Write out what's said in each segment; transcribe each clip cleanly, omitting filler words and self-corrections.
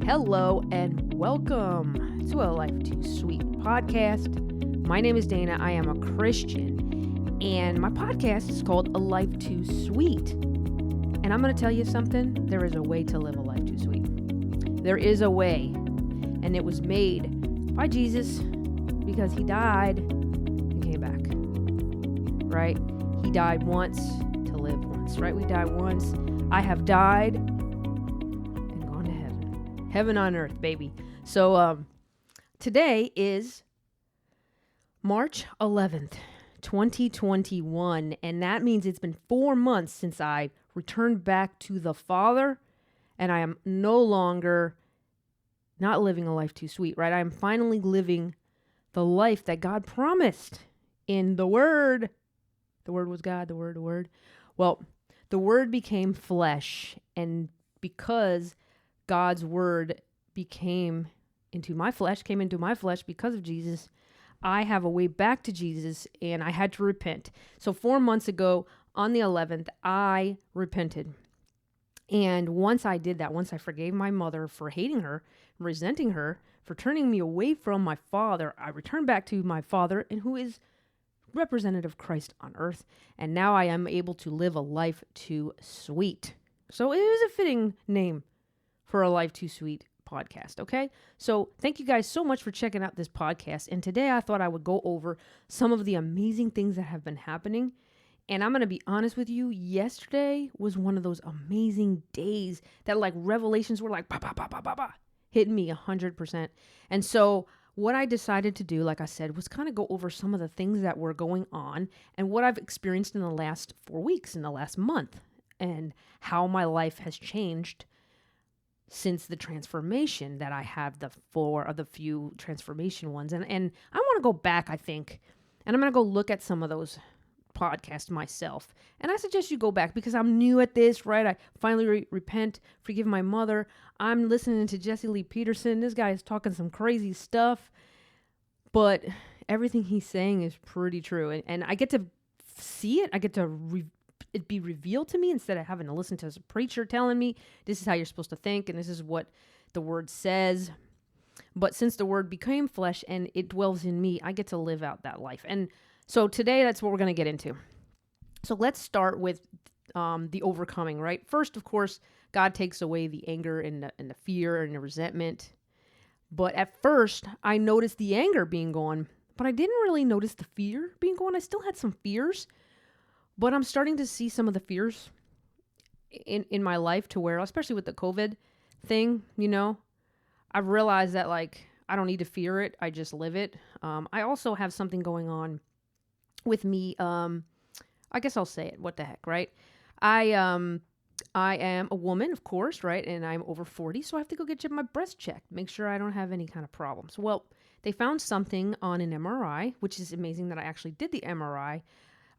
Hello and welcome to a Life Too Sweet podcast. My name is Dana. I am a Christian, and my podcast is called A Life Too Sweet. And I'm going to tell you something. There is a way to live a life too sweet. There is a way, and it was made by Jesus because he died and came back, right? He died once to live once, right? We die once. I have died and gone to heaven. Heaven on earth, baby. So today is March 11th, 2021, and that means it's been 4 months since I returned back to the Father, and I am no longer not living a life too sweet, right? I am finally living the life that God promised in the Word. The Word was God, the Word. Well, the Word became flesh, and because God's Word came into my flesh because of Jesus, I have a way back to Jesus, and I had to repent. So 4 months ago, on the 11th, I repented. And once I did that, once I forgave my mother for hating her, resenting her, for turning me away from my Father, I returned back to my Father, and who is representative of Christ on earth. And now I am able to live a life too sweet. So it is a fitting name for a Life Too Sweet podcast, okay? So thank you guys so much for checking out this podcast. And today I thought I would go over some of the amazing things that have been happening. And I'm going to be honest with you, yesterday was one of those amazing days that like revelations were like, bah, bah, bah, bah, bah, bah, hitting me 100%. And so what I decided to do, like I said, was kind of go over some of the things that were going on and what I've experienced in the last 4 weeks, in the last month, and how my life has changed since the transformation that I have, the few transformation ones. And I want to go back, I think, and I'm going to go look at some of those podcasts myself. And I suggest you go back because I'm new at this, right? I finally repent, forgive my mother. I'm listening to Jesse Lee Peterson. This guy is talking some crazy stuff, but everything he's saying is pretty true. And I get to see it. I get to it be revealed to me instead of having to listen to a preacher telling me this is how you're supposed to think and this is what the Word says. But since the Word became flesh and it dwells in me, I get to live out that life. And so today, that's what we're going to get into. So let's start with the overcoming, right? First, of course, God takes away the anger and the fear and the resentment. But at first, I noticed the anger being gone, but I didn't really notice the fear being gone. I still had some fears, but I'm starting to see some of the fears in my life to where, especially with the COVID thing, I've realized that like I don't need to fear it. I just live it. I also have something going on with me. I guess I'll say it. What the heck, right? I am a woman, of course, right? And I'm over 40, so I have to go get my breast checked, make sure I don't have any kind of problems. Well, they found something on an MRI, which is amazing that I actually did the MRI.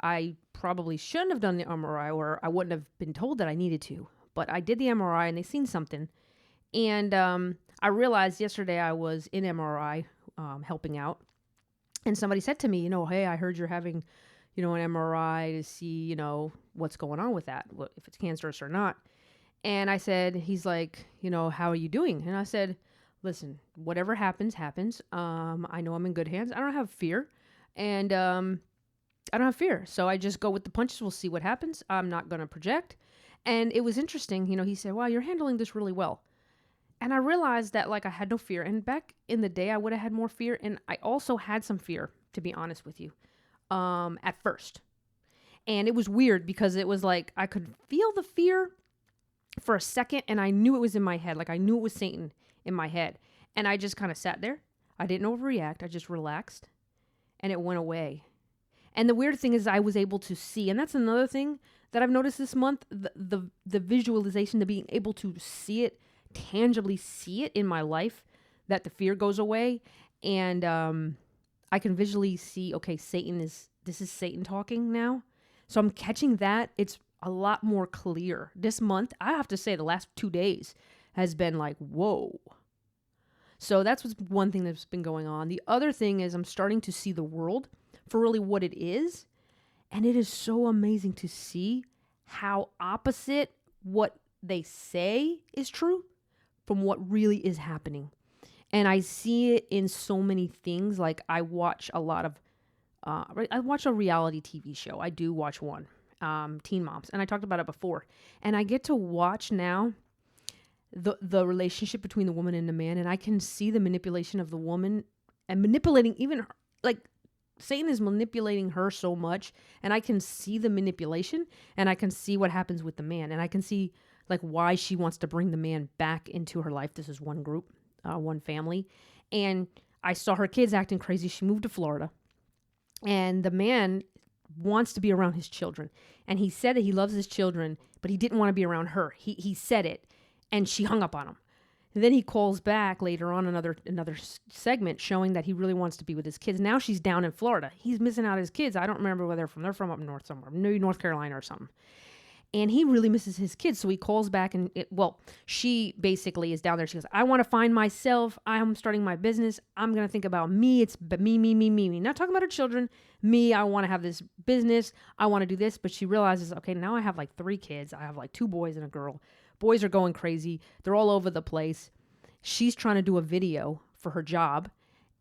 I probably shouldn't have done the MRI, or I wouldn't have been told that I needed to. But I did the MRI, and they seen something. And I realized yesterday I was in MRI helping out. And somebody said to me, hey, I heard you're having, an MRI to see, what's going on with that, if it's cancerous or not. And I said, he's like, how are you doing? And I said, listen, whatever happens, happens. I know I'm in good hands. I don't have fear. And I don't have fear. So I just go with the punches. We'll see what happens. I'm not going to project. And it was interesting. He said, wow, you're handling this really well. And I realized that like I had no fear. And back in the day, I would have had more fear. And I also had some fear, to be honest with you, at first. And it was weird because it was like I could feel the fear for a second. And I knew it was in my head. Like I knew it was Satan in my head. And I just kind of sat there. I didn't overreact. I just relaxed. And it went away. And the weird thing is I was able to see. And that's another thing that I've noticed this month. The visualization, the being able to see it, tangibly see it in my life, that the fear goes away, and I can visually see, okay, this is Satan talking now. So I'm catching that. It's a lot more clear. This month, I have to say the last 2 days has been like, whoa. So that's one thing that's been going on. The other thing is I'm starting to see the world for really what it is. And it is so amazing to see how opposite what they say is true from what really is happening. And I see it in so many things. Like I watch a lot of, I watch a reality TV show. I do watch one, Teen Moms, and I talked about it before. And I get to watch now the relationship between the woman and the man, and I can see the manipulation of the woman and manipulating even her, like Satan is manipulating her so much, and I can see the manipulation, and I can see what happens with the man, and I can see like why she wants to bring the man back into her life. This is one group, one family, and I saw her kids acting crazy. She moved to Florida, and the man wants to be around his children, and he said that he loves his children, but he didn't want to be around her. He said it, and she hung up on him. And then he calls back later on another segment showing that he really wants to be with his kids. Now she's down in Florida. He's missing out his kids. I don't remember where they're from. They're from up north somewhere, maybe North Carolina or something. And he really misses his kids. So he calls back and she basically is down there. She goes, I want to find myself. I'm starting my business. I'm going to think about me. It's me. Not talking about her children. Me, I want to have this business. I want to do this. But she realizes, okay, now I have like 3 kids. I have like 2 boys and a girl. Boys are going crazy. They're all over the place. She's trying to do a video for her job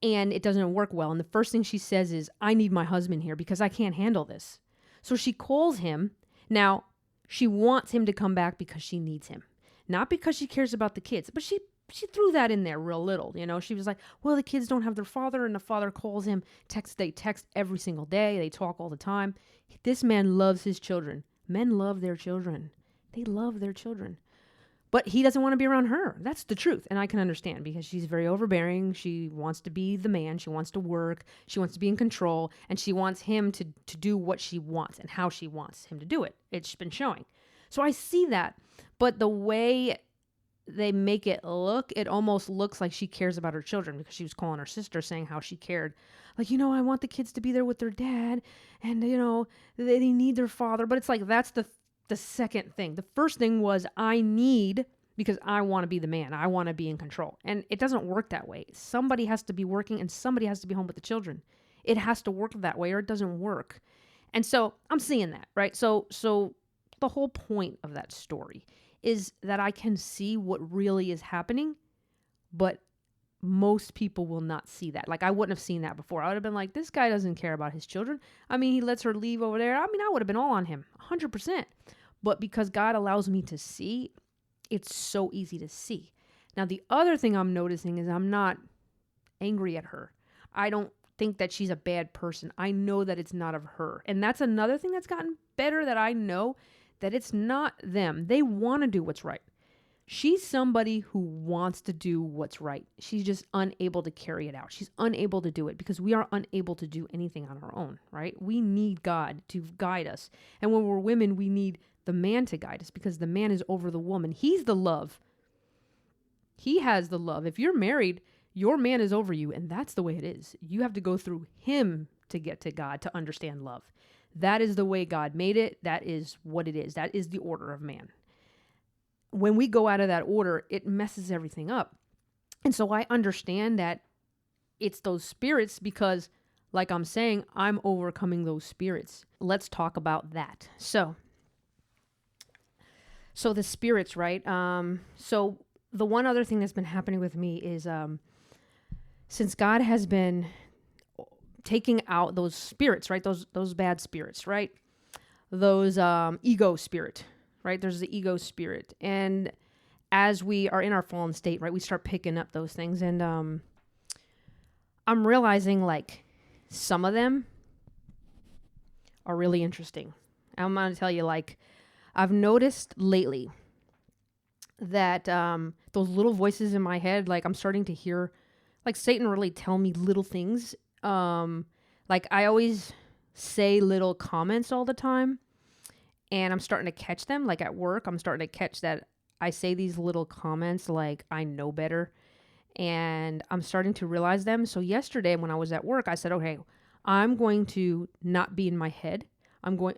and it doesn't work well. And the first thing she says is, I need my husband here because I can't handle this. So she calls him. Now, she wants him to come back because she needs him, not because she cares about the kids. But she threw that in there real little. You know, she was like, well, the kids don't have their father, and the father calls him. They text every single day. They talk all the time. This man loves his children. Men love their children. They love their children. But he doesn't want to be around her. That's the truth. And I can understand because she's very overbearing. She wants to be the man. She wants to work. She wants to be in control. And she wants him to do what she wants and how she wants him to do it. It's been showing. So I see that. But the way they make it look, it almost looks like she cares about her children because she was calling her sister saying how she cared. Like, I want the kids to be there with their dad. And, they need their father. But it's like that's the second thing. The first thing was I need, because I want to be the man. I want to be in control. And it doesn't work that way. Somebody has to be working and somebody has to be home with the children. It has to work that way or it doesn't work. And so I'm seeing that, right? So the whole point of that story is that I can see what really is happening, but most people will not see that. Like I wouldn't have seen that before. I would have been like, this guy doesn't care about his children. I mean, he lets her leave over there. I mean, I would have been all on him 100%. But because God allows me to see, it's so easy to see. Now, the other thing I'm noticing is I'm not angry at her. I don't think that she's a bad person. I know that it's not of her. And that's another thing that's gotten better, that I know that it's not them. They want to do what's right. She's somebody who wants to do what's right. She's just unable to carry it out. She's unable to do it because we are unable to do anything on our own, right? We need God to guide us. And when we're women, we need the man to guide us because the man is over the woman. He's the love. He has the love. If you're married, your man is over you, and that's the way it is. You have to go through him to get to God, to understand love. That is the way God made it. That is what it is. That is the order of man. When we go out of that order, it messes everything up. And so I understand that it's those spirits because, like I'm saying, I'm overcoming those spirits. Let's talk about that. So the spirits, right? So the one other thing that's been happening with me is since God has been taking out those spirits, right? Those bad spirits, right? Those ego spirit, right? There's the ego spirit. And as we are in our fallen state, right, we start picking up those things. And I'm realizing like some of them are really interesting. I'm going to tell you, like, I've noticed lately that those little voices in my head, like I'm starting to hear like Satan really tell me little things. Like I always say little comments all the time. And I'm starting to catch them, like at work, I'm starting to catch that I say these little comments like I know better. And I'm starting to realize them. So yesterday when I was at work, I said, okay, I'm going to not be in my head.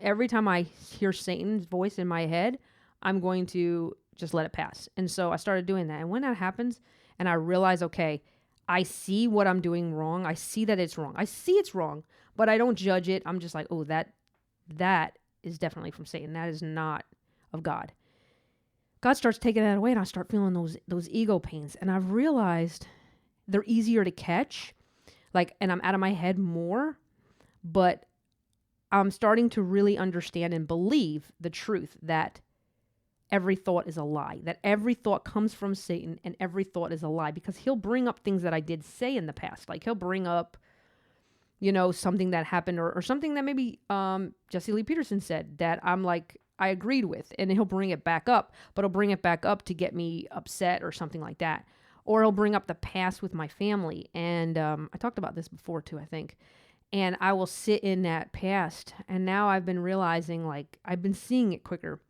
Every time I hear Satan's voice in my head, I'm going to just let it pass. And so I started doing that. And when that happens and I realize, okay, I see what I'm doing wrong. I see that it's wrong. I see it's wrong, but I don't judge it. I'm just like, oh, that is definitely from Satan. That is not of God. God starts taking that away and I start feeling those ego pains. And I've realized they're easier to catch. Like, and I'm out of my head more, but I'm starting to really understand and believe the truth that every thought is a lie, that every thought comes from Satan and every thought is a lie, because he'll bring up things that I did say in the past. Like he'll bring up, something that happened or something that maybe Jesse Lee Peterson said that I'm like, I agreed with, and he'll bring it back up, but he'll bring it back up to get me upset or something like that. Or he'll bring up the past with my family. And I talked about this before too, I think. And I will sit in that past. And now I've been realizing, like, I've been seeing it quicker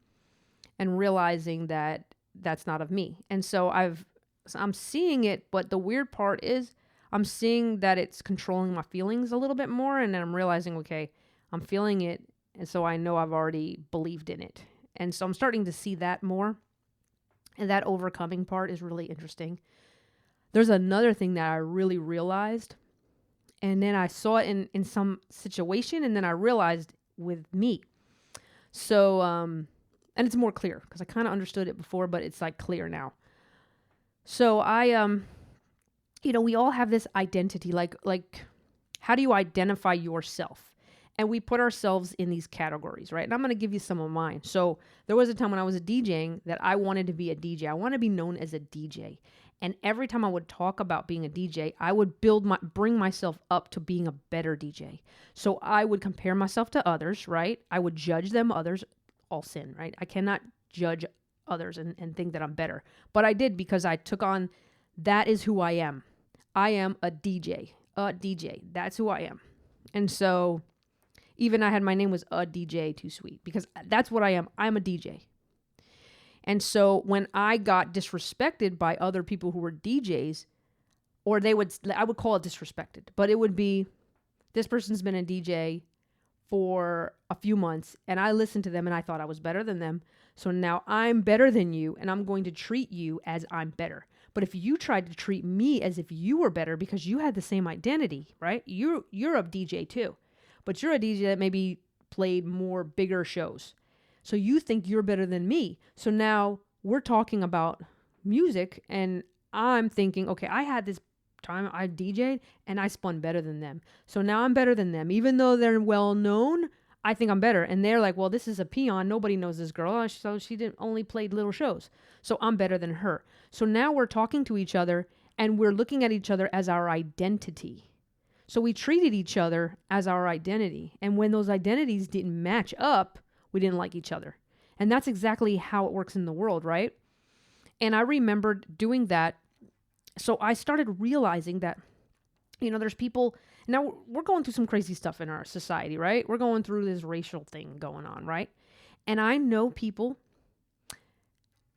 and realizing that that's not of me. And so I'm seeing it, but the weird part is I'm seeing that it's controlling my feelings a little bit more. And then I'm realizing, okay, I'm feeling it. And so I know I've already believed in it. And so I'm starting to see that more. And that overcoming part is really interesting. There's another thing that I really realized. And then I saw it in some situation. And then I realized with me. So, and it's more clear because I kind of understood it before, but it's like clear now. So we all have this identity, like how do you identify yourself? And we put ourselves in these categories, right? And I'm going to give you some of mine. So there was a time when I was DJing that I wanted to be a DJ. I want to be known as a DJ. And every time I would talk about being a DJ, I would bring myself up to being a better DJ. So I would compare myself to others, right? I would judge them, others, all sin, right? I cannot judge others and think that I'm better. But I did, because I took on, that is who I am. I am a DJ. A DJ. That's who I am. And so even I had, my name was a DJ Too Sweet, because that's what I am. I'm a DJ. And so when I got disrespected by other people who were DJs, or I would call it disrespected, but it would be, this person's been a DJ for a few months and I listened to them and I thought I was better than them. So now I'm better than you and I'm going to treat you as I'm better. But if you tried to treat me as if you were better because you had the same identity, right? You're a DJ too, but you're a DJ that maybe played more bigger shows. So you think you're better than me. So now we're talking about music and I'm thinking, okay, I had this time I DJ'd and I spun better than them. So now I'm better than them. Even though they're well known, I think I'm better. And they're like, well, this is a peon. Nobody knows this girl. So she didn't only played little shows. So I'm better than her. So now we're talking to each other and we're looking at each other as our identity. So we treated each other as our identity. And when those identities didn't match up, we didn't like each other. And that's exactly how it works in the world, right? And I remembered doing that. So I started realizing that, there's people, now we're going through some crazy stuff in our society, right? We're going through this racial thing going on, right? And I know people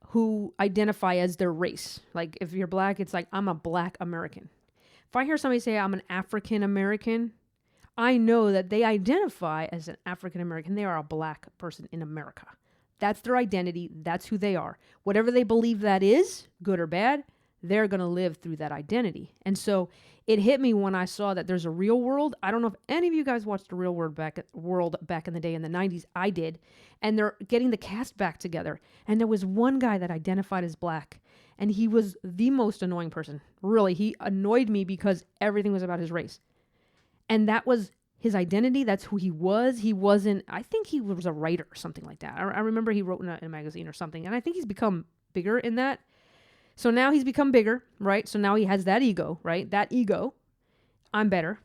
who identify as their race. Like if you're black, it's like, I'm a black American. If I hear somebody say I'm an African American, I know that they identify as an African American. They are a black person in America. That's their identity. That's who they are. Whatever they believe that is, good or bad, they're going to live through that identity. And so it hit me when I saw that there's a real world. I don't know if any of you guys watched the Real World back in the day in the 90s. I did. And they're getting the cast back together. And there was one guy that identified as black. And he was the most annoying person. Really, he annoyed me because everything was about his race. And that was his identity. That's who he was. He wasn't, I think he was a writer or something like that. I remember he wrote in a magazine or something. And I think he's become bigger in that. So now he's become bigger, right? So now he has that ego, right? That ego, I'm better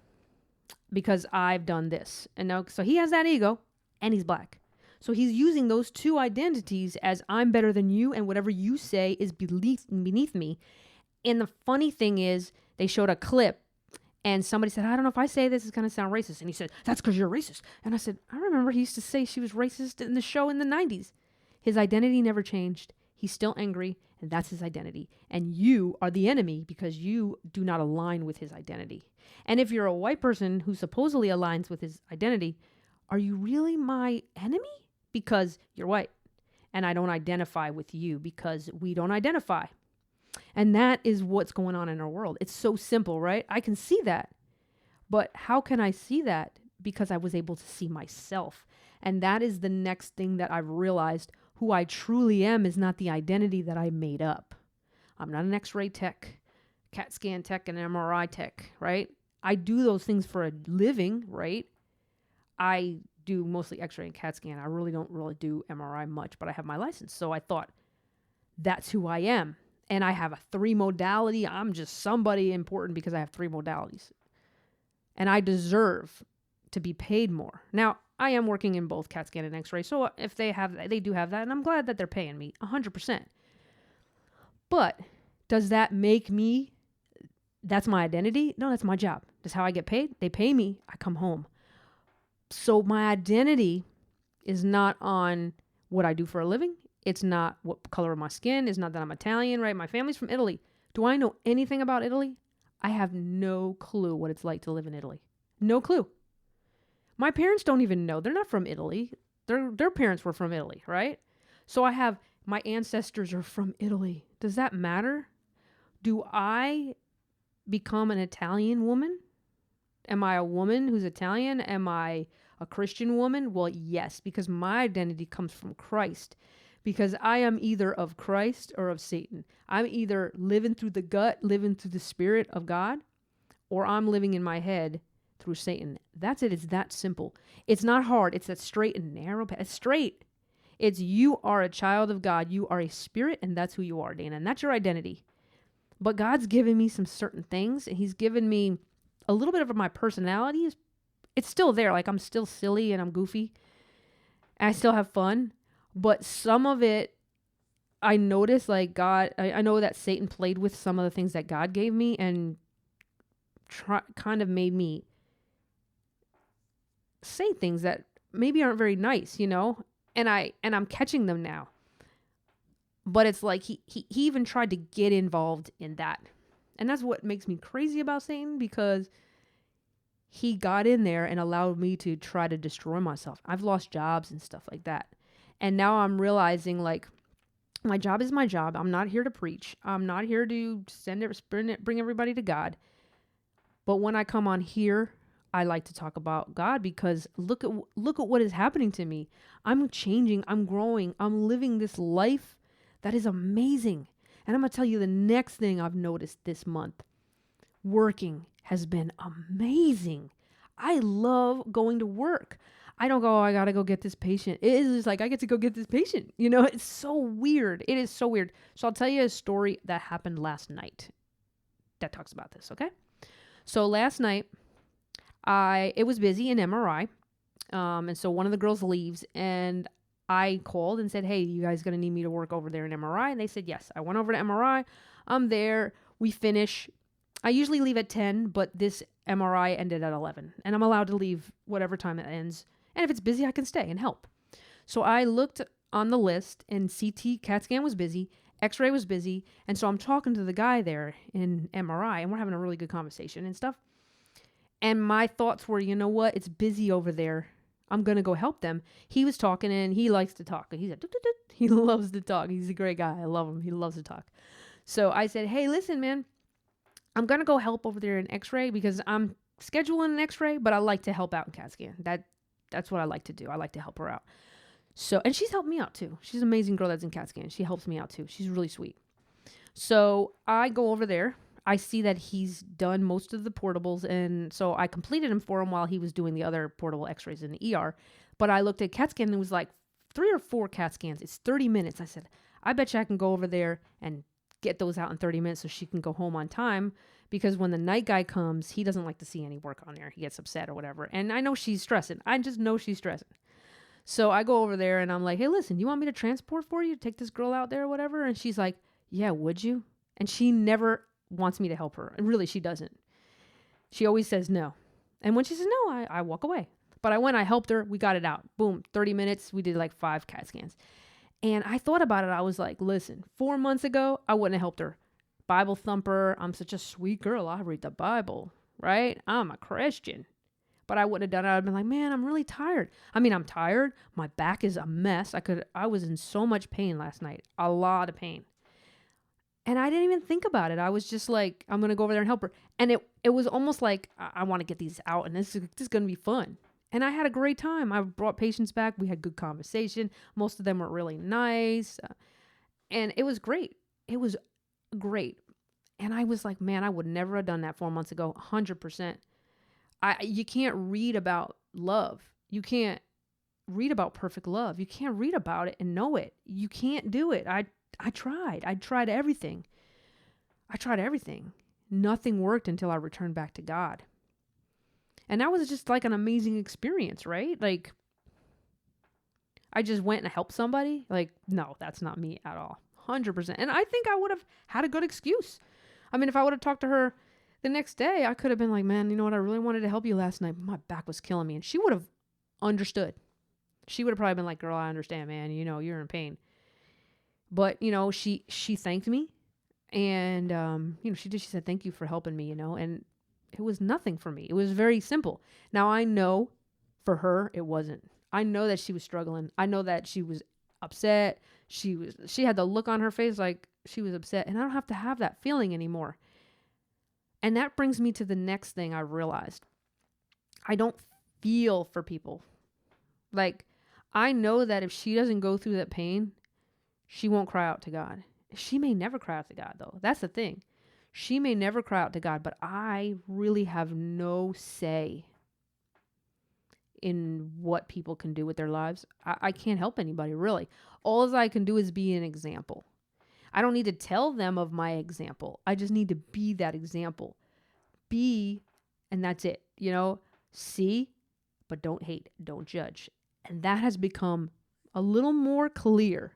because I've done this. And now, so he has that ego and he's black. So he's using those two identities as I'm better than you and whatever you say is beneath me. And the funny thing is they showed a clip and somebody said, I don't know if I say this is going to sound racist. And he said, that's because you're racist. And I said, I remember he used to say she was racist in the show in the 90s. His identity never changed. He's still angry, and that's his identity. And you are the enemy because you do not align with his identity. And if you're a white person who supposedly aligns with his identity, are you really my enemy? Because you're white, and I don't identify with you because we don't identify. And that is what's going on in our world. It's so simple, right? I can see that. But how can I see that? Because I was able to see myself. And that is the next thing that I've realized. who I truly am is not the identity that I made up. I'm not an X-ray tech, CAT scan tech, and MRI tech, right? I do those things for a living, right? I do mostly X-ray and CAT scan. I really don't really do MRI much, but I have my license. So I thought, that's who I am. And I have a 3 modality. I'm just somebody important because I have 3 modalities. And I deserve to be paid more. Now, I am working in both CAT scan and X-ray. So if they do have that, and I'm glad that they're paying me 100%. But does that make me, that's my identity? No, that's my job. That's how I get paid. They pay me. I come home. So my identity is not on what I do for a living. It's not what color of my skin. It's not that I'm Italian, right? My family's from Italy. Do I know anything about Italy? I have no clue what it's like to live in Italy. No clue. My parents don't even know. They're not from Italy. Their parents were from Italy, right? So I have, my ancestors are from Italy. Does that matter? Do I become an Italian woman? Am I a woman who's Italian? Am I a Christian woman? Well, yes, because my identity comes from Christ. Because I am either of Christ or of Satan. I'm either living through the gut, living through the Spirit of God, or I'm living in my head through Satan. That's it. It's that simple. It's not hard. It's that straight and narrow path. It's straight. It's you are a child of God. You are a spirit, and that's who you are, Dana. And that's your identity. But God's given me some certain things, and he's given me a little bit of my personality. It's still there. Like, I'm still silly and I'm goofy. And I still have fun. But some of it, I noticed, like, God, I know that Satan played with some of the things that God gave me and kind of made me say things that maybe aren't very nice, you know? And I'm catching them now. But it's like he even tried to get involved in that. And that's what makes me crazy about Satan, because he got in there and allowed me to try to destroy myself. I've lost jobs and stuff like that. And now I'm realizing, like, my job is my job. I'm not here to preach. I'm not here to bring everybody to God. But when I come on here, I like to talk about God, because look at what is happening to me. I'm changing. I'm growing. I'm living this life that is amazing. And I'm going to tell you the next thing I've noticed this month. Working has been amazing. I love going to work. I don't go, I got to go get this patient. It is just like, I get to go get this patient. You know, it's so weird. It is so weird. So I'll tell you a story that happened last night that talks about this, okay? So last night, it was busy in MRI. And so one of the girls leaves, and I called and said, hey, you guys going to need me to work over there in MRI? And they said, yes. I went over to MRI. I'm there. We finish. I usually leave at 10, but this MRI ended at 11. And I'm allowed to leave whatever time it ends. And if it's busy, I can stay and help. So I looked on the list, and CT, CAT scan was busy. X-ray was busy. And so I'm talking to the guy there in MRI, and we're having a really good conversation and stuff. And my thoughts were, you know what? It's busy over there. I'm going to go help them. He was talking, and he likes to talk. He said, he loves to talk. He's a great guy. I love him. He loves to talk. So I said, hey, listen, man, I'm going to go help over there in X-ray, because I'm scheduling an X-ray, but I like to help out in CAT scan. That's what I like to do. I like to help her out. So, and she's helped me out too. She's an amazing girl that's in CAT scan. She helps me out too. She's really sweet. So I go over there. I see that he's done most of the portables, and so I completed him for him while he was doing the other portable X-rays in the ER. But I looked at CAT scan, and it was like 3 or 4 CAT scans. It's 30 minutes. I said, I bet you I can go over there and get those out in 30 minutes so she can go home on time, because when the night guy comes, he doesn't like to see any work on there. He gets upset or whatever. And I know she's stressing. I just know she's stressing. So I go over there and I'm like, hey, listen, you want me to transport for you? Take this girl out there or whatever? And she's like, yeah, would you? And she never wants me to help her. And really, she doesn't. She always says no. And when she says no, I walk away. But I helped her. We got it out. Boom, 30 minutes. We did like 5 CAT scans. And I thought about it. I was like, listen, 4 months ago, I wouldn't have helped her. Bible thumper. I'm such a sweet girl. I read the Bible, right? I'm a Christian. But I wouldn't have done it. I'd been like, man, I'm really tired. I mean, I'm tired. My back is a mess. I was in so much pain last night. A lot of pain. And I didn't even think about it. I was just like, I'm going to go over there and help her. And it was almost like, I want to get these out, and this is going to be fun. And I had a great time. I brought patients back. We had good conversation. Most of them were really nice. And it was great. It was great. And I was like, man, I would never have done that 4 months ago. 100%. You can't read about love. You can't read about perfect love. You can't read about it and know it. You can't do it. I tried. I tried everything. Nothing worked until I returned back to God. And that was just like an amazing experience, right? Like, I just went and helped somebody. Like, no, that's not me at all. 100%. And I think I would have had a good excuse. I mean, if I would have talked to her the next day, I could have been like, man, you know what? I really wanted to help you last night. My back was killing me. And she would have understood. She would have probably been like, girl, I understand, man. You know, you're in pain. But, you know, she thanked me. And, you know, she said, thank you for helping me, you know, and it was nothing for me. It was very simple. Now I know for her, it wasn't. I know that she was struggling. I know that she was upset. She had the look on her face like she was upset, and I don't have to have that feeling anymore. And that brings me to the next thing I realized. I don't feel for people. Like, I know that if she doesn't go through that pain, she won't cry out to God. She may never cry out to God, though. That's the thing. She may never cry out to God, but I really have no say in what people can do with their lives. I can't help anybody, really. All I can do is be an example. I don't need to tell them of my example. I just need to be that example. Be, and that's it. You know, see, but don't hate, don't judge. And that has become a little more clear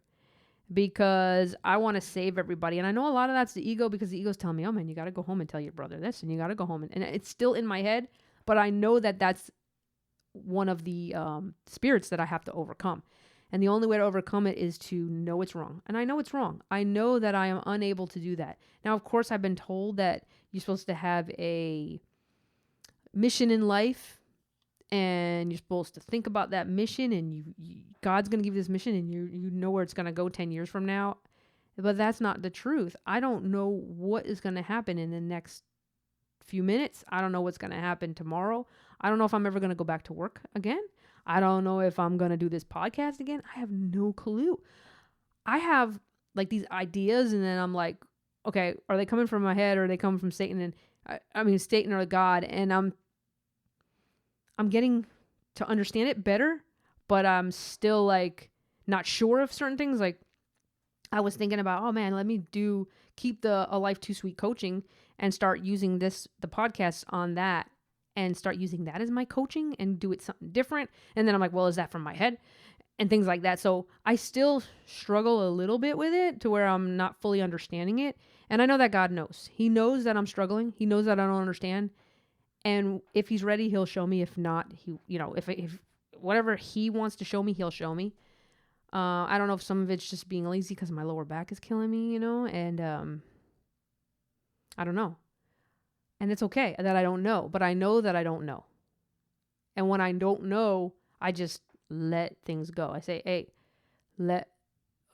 because I want to save everybody. And I know a lot of that's the ego, because the ego's telling me, oh man, you got to go home and tell your brother this, and you got to go home. And it's still in my head, but I know that that's one of the spirits that I have to overcome. And the only way to overcome it is to know it's wrong. And I know it's wrong. I know that I am unable to do that. Now, of course, I've been told that you're supposed to have a mission in life, and you're supposed to think about that mission, and God's going to give you this mission, and you know where it's going to go 10 years from now. But that's not the truth. I don't know what is going to happen in the next few minutes. I don't know what's going to happen tomorrow. I don't know if I'm ever going to go back to work again. I don't know if I'm going to do this podcast again. I have no clue. I have like these ideas, and then I'm like, okay, are they coming from my head, or are they coming from Satan? And I mean, Satan or God. And I'm getting to understand it better, but I'm still like not sure of certain things. Like, I was thinking about, oh man, let me keep the A Life Too Sweet coaching and start using the podcast on that, and start using that as my coaching and do it something different. And then I'm like, well, is that from my head? And things like that. So I still struggle a little bit with it to where I'm not fully understanding it. And I know that God knows. He knows that I'm struggling. He knows that I don't understand. And if he's ready, he'll show me. If not, if whatever he wants to show me, he'll show me. I don't know if some of it's just being lazy because my lower back is killing me, and I don't know. And it's okay that I don't know, but I know that I don't know. And when I don't know, I just let things go. I say, hey,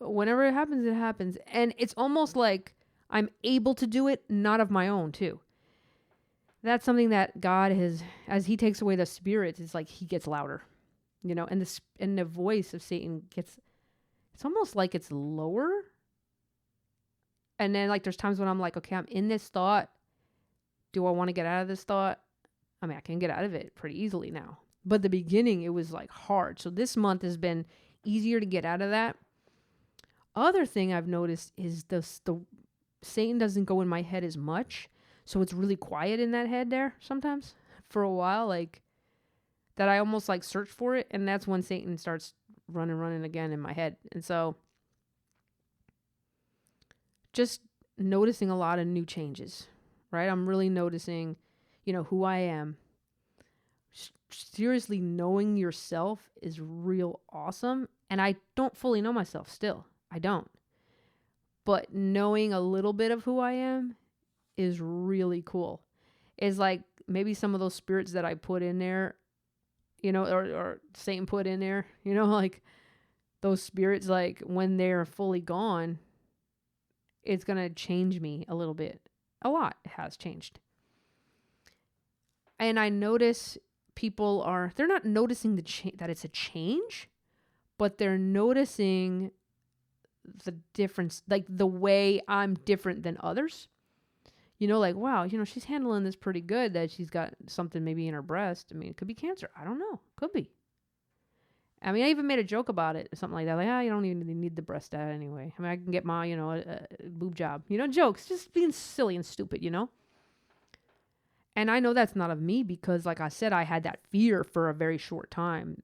whenever it happens, it happens. And it's almost like I'm able to do it, not of my own too. That's something that God has, as he takes away the spirits, it's like he gets louder, and the voice of Satan it's almost like it's lower. And then like, there's times when I'm like, okay, I'm in this thought. Do I want to get out of this thought? I mean, I can get out of it pretty easily now. But the beginning, it was like hard. So this month has been easier to get out of that. Other thing I've noticed is the Satan doesn't go in my head as much. So it's really quiet in that head there sometimes for a while, like that I almost like search for it. And that's when Satan starts running again in my head. And so just noticing a lot of new changes, right? I'm really noticing, who I am. Seriously, knowing yourself is real awesome. And I don't fully know myself still. I don't. But knowing a little bit of who I am is really cool. It's like maybe some of those spirits that I put in there, or Satan put in there, like those spirits, like when they're fully gone, it's going to change me a little bit. A lot has changed. And I notice people they're not noticing that it's a change, but they're noticing the difference, like the way I'm different than others. Like, wow, she's handling this pretty good, that she's got something maybe in her breast. I mean, it could be cancer. I don't know. Could be. I mean, I even made a joke about it, something like that. Like, you don't even need the breast out anyway. I mean, I can get my, a boob job. Jokes. Just being silly and stupid, And I know that's not of me because, like I said, I had that fear for a very short time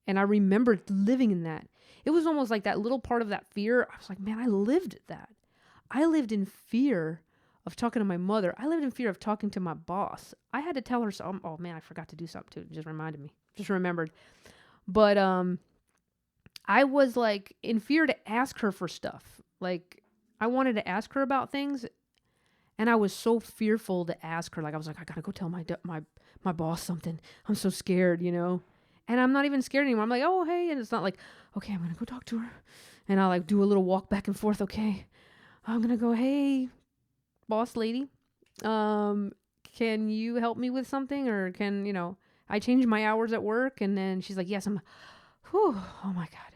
and I remembered living in that. It was almost like that little part of that fear. I was like, man, I lived that. I lived in fear of talking to my mother. I lived in fear of talking to my boss. I had to tell her something. Oh man, I forgot to do something too. It just reminded me. Just remembered. But I was like in fear to ask her for stuff. Like I wanted to ask her about things, and I was so fearful to ask her. Like I was like, I gotta go tell my boss something. I'm so scared, And I'm not even scared anymore. I'm like, oh hey, and it's not like, okay, I'm gonna go talk to her, and I like do a little walk back and forth. Okay, I'm gonna go, hey, boss lady, can you help me with something, or can I change my hours at work? And then she's like, yes. Oh my God.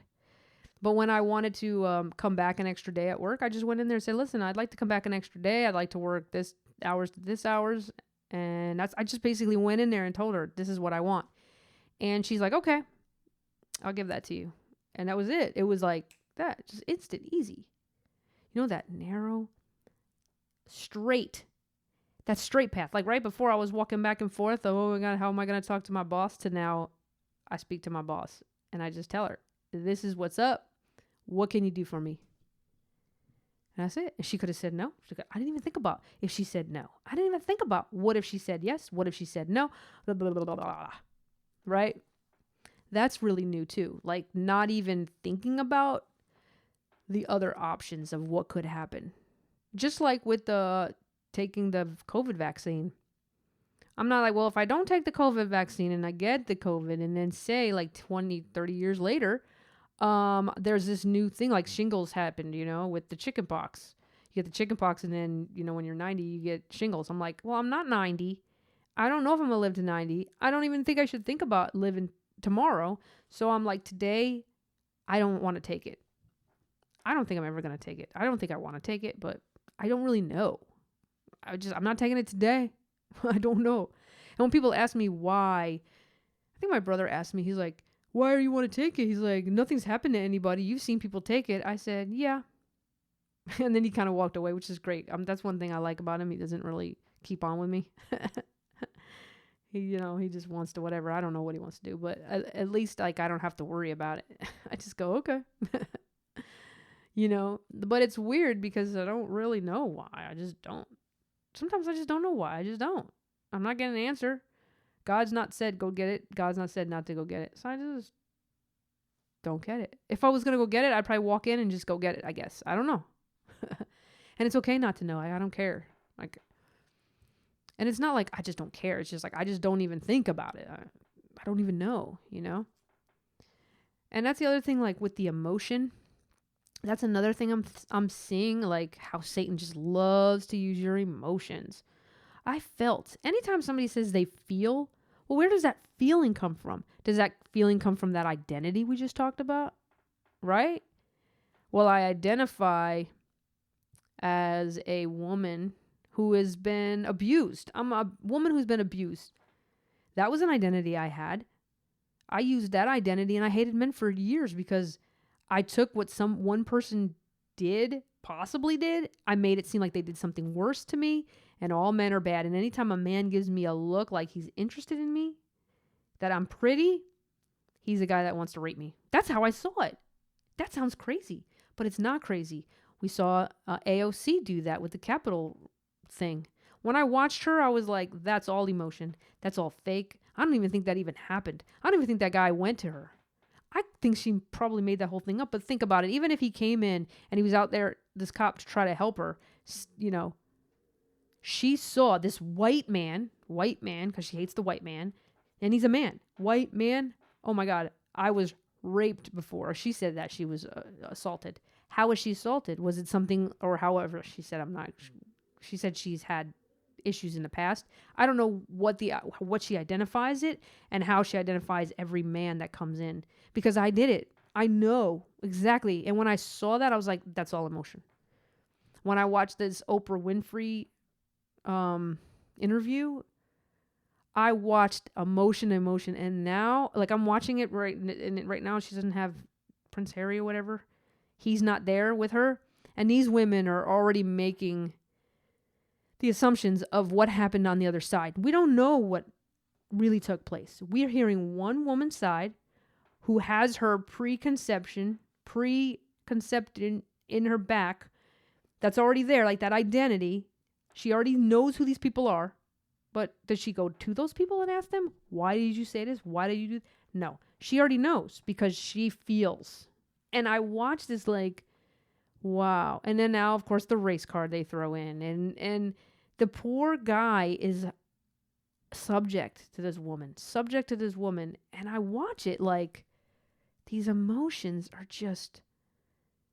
But when I wanted to come back an extra day at work, I just went in there and said, listen, I'd like to come back an extra day. I'd like to work this hours to this hours. And I just basically went in there and told her, this is what I want. And she's like, okay, I'll give that to you. And that was it. It was like that, just instant, easy. That narrow, straight path. Like right before I was walking back and forth, oh my God, how am I going to talk to my boss, to now I speak to my boss and I just tell her, this is what's up. What can you do for me? And that's it. And she could have said no. I didn't even think about if she said no. I didn't even think about what if she said yes? What if she said no? Blah, blah, blah, blah, blah. Right? That's really new too. Like not even thinking about the other options of what could happen. Just like with taking the COVID vaccine. I'm not like, well, if I don't take the COVID vaccine and I get the COVID and then say like 20, 30 years later, there's this new thing like shingles happened, with the chicken pox. You get the chicken pox and then, when you're 90, you get shingles. I'm like, well, I'm not 90. I don't know if I'm going to live to 90. I don't even think I should think about living tomorrow. So I'm like, today, I don't want to take it. I don't think I'm ever going to take it. I don't think I want to take it, but I don't really know. I'm not taking it today. I don't know. And when people ask me why, I think my brother asked me, he's like, why do you want to take it? He's like, nothing's happened to anybody. You've seen people take it. I said, yeah. And then he kind of walked away, which is great. That's one thing I like about him. He doesn't really keep on with me. He just wants to whatever. I don't know what he wants to do, but at least like I don't have to worry about it. I just go, okay. But it's weird because I don't really know why. I just don't. Sometimes I just don't know why. I just don't. I'm not getting an answer. God's not said go get it. God's not said not to go get it. So I just don't get it. If I was going to go get it, I'd probably walk in and just go get it, I guess. I don't know. And it's okay not to know. I don't care. And it's not like I just don't care. It's just like I just don't even think about it. I don't even know, And that's the other thing, like with the emotion. That's another thing I'm seeing, like how Satan just loves to use your emotions. I felt, anytime somebody says they feel, well, where does that feeling come from? Does that feeling come from that identity we just talked about? Right? Well, I identify as a woman who has been abused. I'm a woman who's been abused. That was an identity I had. I used that identity and I hated men for years because I took what one person possibly did, I made it seem like they did something worse to me, and all men are bad. And anytime a man gives me a look like he's interested in me, that I'm pretty, he's a guy that wants to rape me. That's how I saw it. That sounds crazy, but it's not crazy. We saw AOC do that with the Capitol thing. When I watched her, I was like, that's all emotion. That's all fake. I don't even think that even happened. I don't even think that guy went to her. I think she probably made that whole thing up, but think about it. Even if he came in and he was out there, this cop, to try to help her, she saw this white man, because she hates the white man, and he's a man. White man, oh my God, I was raped before. She said that she was assaulted. How was she assaulted? Was it something, or however she said, she said she's had issues in the past. I don't know what she identifies it and how she identifies every man that comes in, because I did it. I know exactly. And when I saw that, I was like, that's all emotion. When I watched this Oprah Winfrey interview, I watched emotion, and now, like, I'm watching it right now. She doesn't have Prince Harry or whatever. He's not there with her, and these women are already making the assumptions of what happened on the other side. We don't know what really took place. We're hearing one woman's side who has her preconception in her back that's already there, like that identity. She already knows who these people are. But does she go to those people and ask them, why did you say this? Why did you do? No, she already knows because she feels. And I watched this like, wow. And then now, of course, the race card they throw in. And the poor guy is subject to this woman. And I watch it like these emotions are just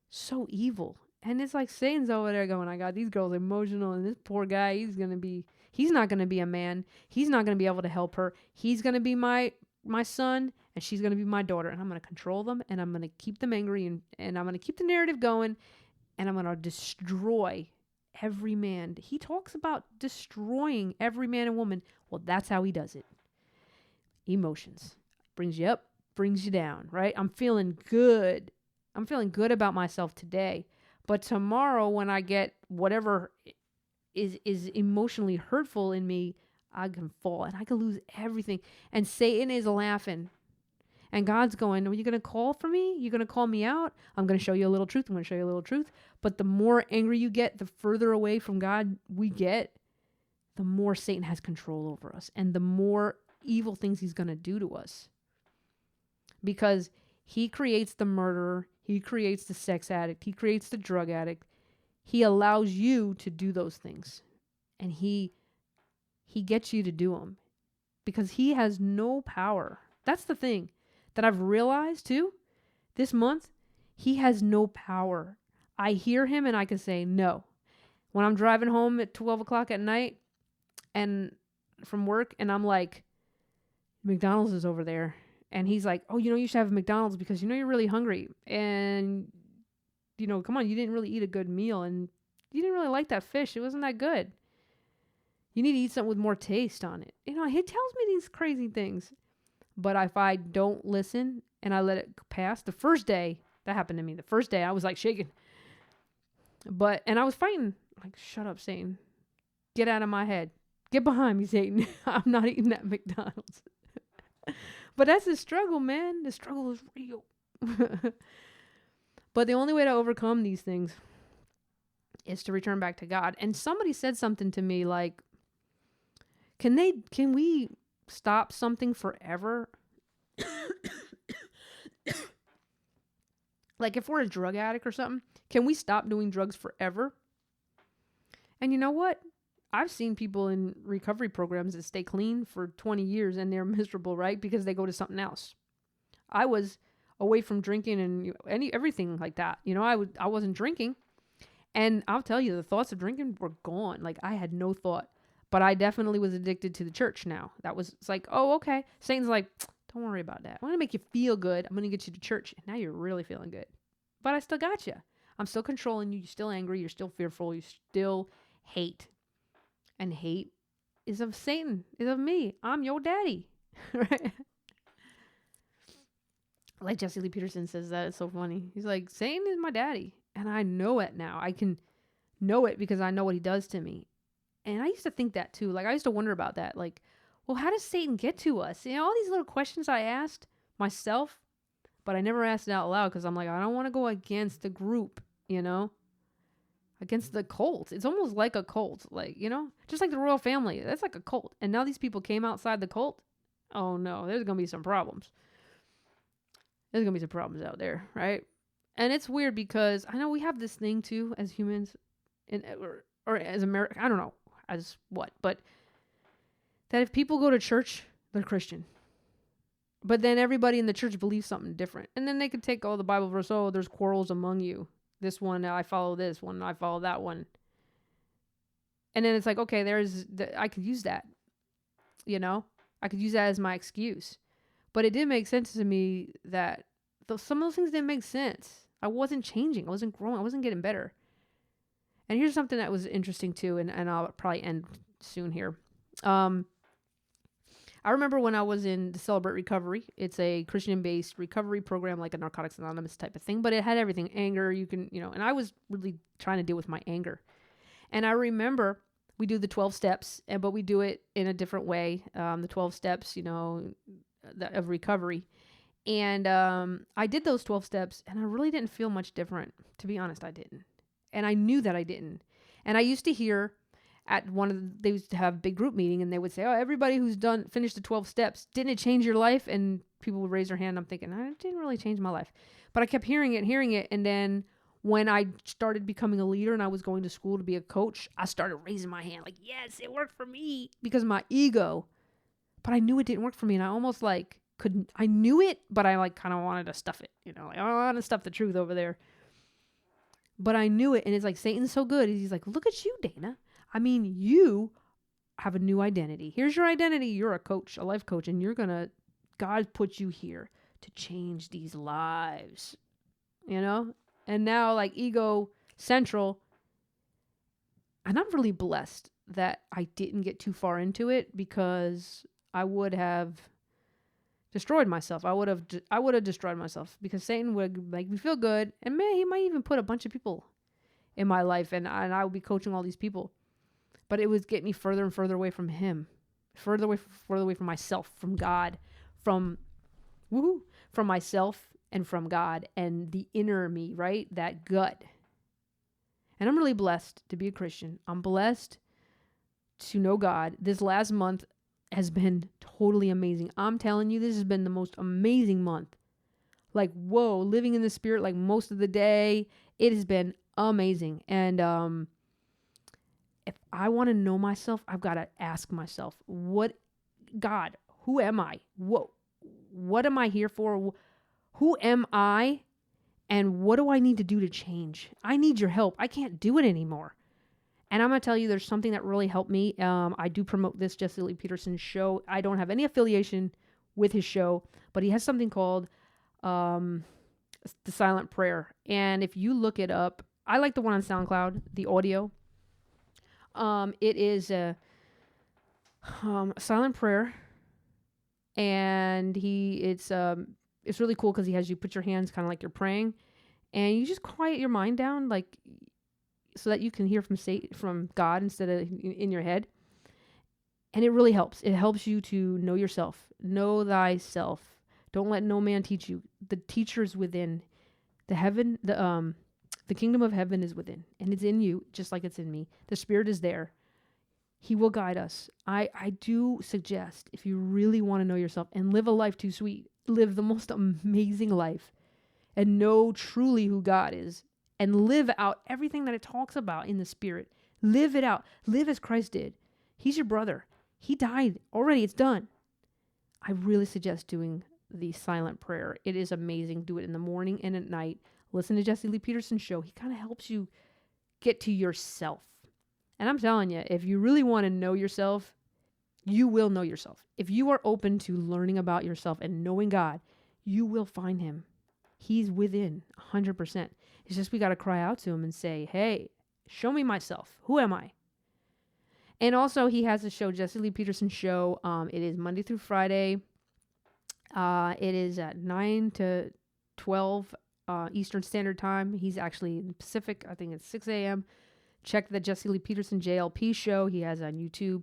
so evil. And it's like Satan's over there going, I got these girls emotional, and this poor guy, he's not going to be a man. He's not going to be able to help her. He's going to be my son, and she's going to be my daughter, and I'm going to control them, and I'm going to keep them angry, and I'm going to keep the narrative going, and I'm going to destroy every man. He talks about destroying every man and woman. Well, that's how he does it. Emotions. Brings you up, brings you down, right? I'm feeling good. I'm feeling good about myself today. But tomorrow, when I get whatever is emotionally hurtful in me, I can fall and I can lose everything. And Satan is laughing. And God's going, are you going to call for me? You're going to call me out? I'm going to show you a little truth. But the more angry you get, the further away from God we get, the more Satan has control over us. And the more evil things he's going to do to us. Because he creates the murderer. He creates the sex addict. He creates the drug addict. He allows you to do those things. And he gets you to do them. Because he has no power. That's the thing that I've realized too this month. He has no power. I hear him and I can say no. When I'm driving home at 12 o'clock at night and from work, and I'm like, McDonald's is over there. And he's like, oh, you should have McDonald's because you're really hungry. And, come on, you didn't really eat a good meal. And you didn't really like that fish. It wasn't that good. You need to eat something with more taste on it. He tells me these crazy things. But if I don't listen and I let it pass, the first day, that happened to me. The first day I was like shaking. And I was fighting. Like, shut up, Satan. Get out of my head. Get behind me, Satan. I'm not eating that McDonald's. But that's the struggle, man. The struggle is real. But the only way to overcome these things is to return back to God. And somebody said something to me like, can we stop something forever? Like if we're a drug addict or something, can we stop doing drugs forever? And you know what? I've seen people in recovery programs that stay clean for 20 years and they're miserable, right? Because they go to something else. I was away from drinking and everything like that. I wasn't drinking. And I'll tell you, the thoughts of drinking were gone. Like I had no thought. But I definitely was addicted to the church now. It's like, oh, okay. Satan's like, don't worry about that. I'm going to make you feel good. I'm going to get you to church. And now you're really feeling good. But I still got you. I'm still controlling you. You're still angry. You're still fearful. You still hate. And hate is of Satan, is of me. I'm your daddy. Right? Like Jesse Lee Peterson says that. It's so funny. He's like, Satan is my daddy. And I know it now. I can know it because I know what he does to me. And I used to think that too. Like I used to wonder about that. Like, well, how does Satan get to us? All these little questions I asked myself, but I never asked it out loud because I'm like, I don't want to go against the group, against the cult. It's almost like a cult, just like the royal family. That's like a cult. And now these people came outside the cult. Oh no, there's going to be some problems. There's going to be some problems out there, right? And it's weird because I know we have this thing too as humans or as America, I don't know as what, but that if people go to church, they're Christian. But then everybody in the church believes something different. And then they could take, the Bible verse, there's quarrels among you. This one, I follow this one, I follow that one. And then it's like, okay, I could use that, I could use that as my excuse. But it did make sense to me that some of those things didn't make sense. I wasn't changing. I wasn't growing. I wasn't getting better. And here's something that was interesting too, and I'll probably end soon here. I remember when I was in the Celebrate Recovery. It's a Christian-based recovery program, like a Narcotics Anonymous type of thing, but it had everything. Anger, and I was really trying to deal with my anger. And I remember we do the 12 steps, but we do it in a different way. The 12 steps, of recovery. And I did those 12 steps, and I really didn't feel much different. To be honest, I didn't. And I knew that I didn't. And I used to hear at they used to have a big group meeting, and they would say, oh, everybody who's finished the 12 steps, didn't it change your life? And people would raise their hand. I'm thinking, it didn't really change my life. But I kept hearing it. And then when I started becoming a leader and I was going to school to be a coach, I started raising my hand like, yes, it worked for me, because of my ego. But I knew it didn't work for me. And I almost I knew it, but I kind of wanted to stuff it, I want to stuff the truth over there. But I knew it. And it's like, Satan's so good. He's like, look at you, Dana. I mean, you have a new identity. Here's your identity. You're a coach, a life coach, and God put you here to change these lives, And now, ego central, and I'm really blessed that I didn't get too far into it, because I would have destroyed myself. I would have destroyed myself, because Satan would make me feel good, and man, he might even put a bunch of people in my life, and I would be coaching all these people. But it would get me further and further away from him, further away from myself, from God, from myself and from God and the inner me, right? That gut. And I'm really blessed to be a Christian. I'm blessed to know God. This last month has been totally amazing. I'm telling you, this has been the most amazing month. Living in the Spirit, most of the day. It has been amazing. And, if I want to know myself, I've got to ask myself, God, who am I? What am I here for? Who am I? And what do I need to do to change? I need your help. I can't do it anymore. And I'm going to tell you, there's something that really helped me. I do promote this Jesse Lee Peterson show. I don't have any affiliation with his show, but he has something called the Silent Prayer. And if you look it up, I like the one on SoundCloud, the audio. It is a silent prayer, and it's really cool, because he has you put your hands kind of like you're praying, and you just quiet your mind down, so that you can hear from God instead of in your head. And it really helps. It helps you to know yourself, know thyself. Don't let no man teach you. The teacher is within. The kingdom of heaven is within, and it's in you, just like it's in me. The Spirit is there. He will guide us. I do suggest, if you really want to know yourself and live a life too sweet, live the most amazing life and know truly who God is, and live out everything that it talks about in the Spirit. Live it out. Live as Christ did. He's your brother. He died already. It's done. I really suggest doing the silent prayer. It is amazing. Do it in the morning and at night. Listen to Jesse Lee Peterson's show. He kind of helps you get to yourself. And I'm telling you, if you really want to know yourself, you will know yourself. If you are open to learning about yourself and knowing God, you will find him. He's within 100%. It's just we got to cry out to him and say, hey, show me myself. Who am I? And also he has a show, Jesse Lee Peterson show. It is Monday through Friday. It is at 9 to 12 Eastern Standard Time. He's actually in Pacific. I think it's 6 a.m. Check the Jesse Lee Peterson JLP show he has on YouTube.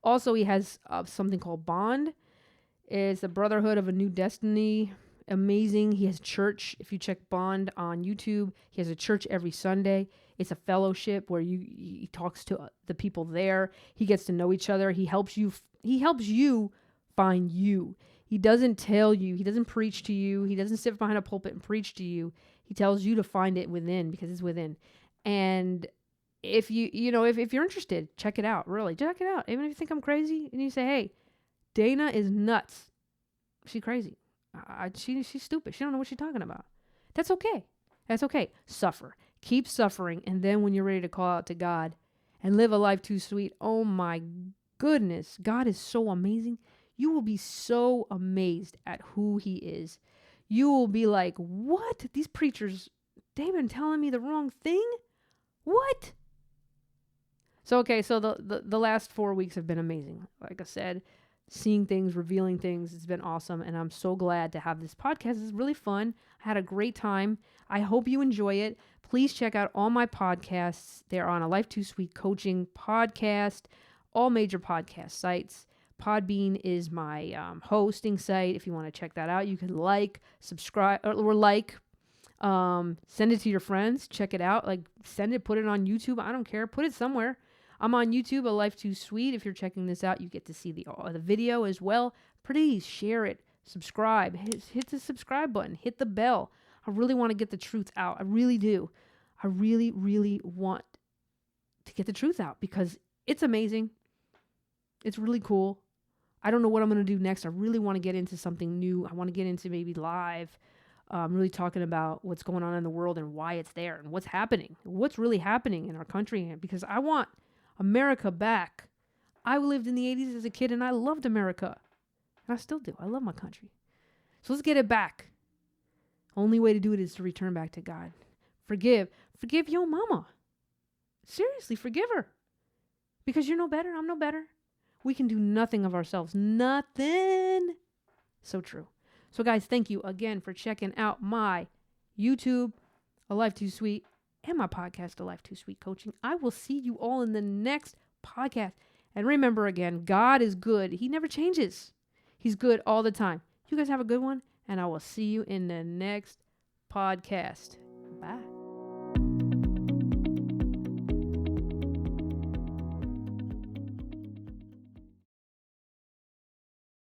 Also, he has something called Bond. It's the Brotherhood of a New Destiny. Amazing. He has church. If you check Bond on YouTube, he has a church every Sunday. It's a fellowship where he talks to the people there. He gets to know each other. He helps you find you. He doesn't tell you. He doesn't preach to you. He doesn't sit behind a pulpit and preach to you. He tells you to find it within, because it's within. And if if you're interested, check it out. Really, check it out. Even if you think I'm crazy and you say, hey, Dana is nuts. She's crazy. She's stupid. She don't know what she's talking about. That's okay. That's okay. Suffer. Keep suffering. And then when you're ready to call out to God and live a life too sweet. Oh my goodness. God is so amazing. You will be so amazed at who he is. You will be like, what? These preachers, they've been telling me the wrong thing? What? So the last 4 weeks have been amazing. Like I said, seeing things, revealing things, it's been awesome. And I'm so glad to have this podcast. It's really fun. I had a great time. I hope you enjoy it. Please check out all my podcasts. They're on a Life Too Sweet coaching podcast, all major podcast sites. Podbean is my hosting site. If you want to check that out, you can subscribe, send it to your friends. Check it out. Send it, put it on YouTube. I don't care. Put it somewhere. I'm on YouTube, A Life Too Sweet. If you're checking this out, you get to see the video as well. Please share it. Subscribe. Hit the subscribe button. Hit the bell. I really want to get the truth out. I really do. I really, really want to get the truth out because it's amazing. It's really cool. I don't know what I'm going to do next. I really want to get into something new. I want to get into maybe live, really talking about what's going on in the world and why it's there and what's happening, what's really happening in our country, because I want America back. I lived in the 80s as a kid and I loved America. And I still do. I love my country. So let's get it back. Only way to do it is to return back to God. Forgive your mama. Seriously, forgive her. Because you're no better. I'm no better. We can do nothing of ourselves. Nothing. So true. So guys, thank you again for checking out my YouTube, A Life Too Sweet, and my podcast, A Life Too Sweet Coaching. I will see you all in the next podcast. And remember again, God is good. He never changes. He's good all the time. You guys have a good one, and I will see you in the next podcast. Bye.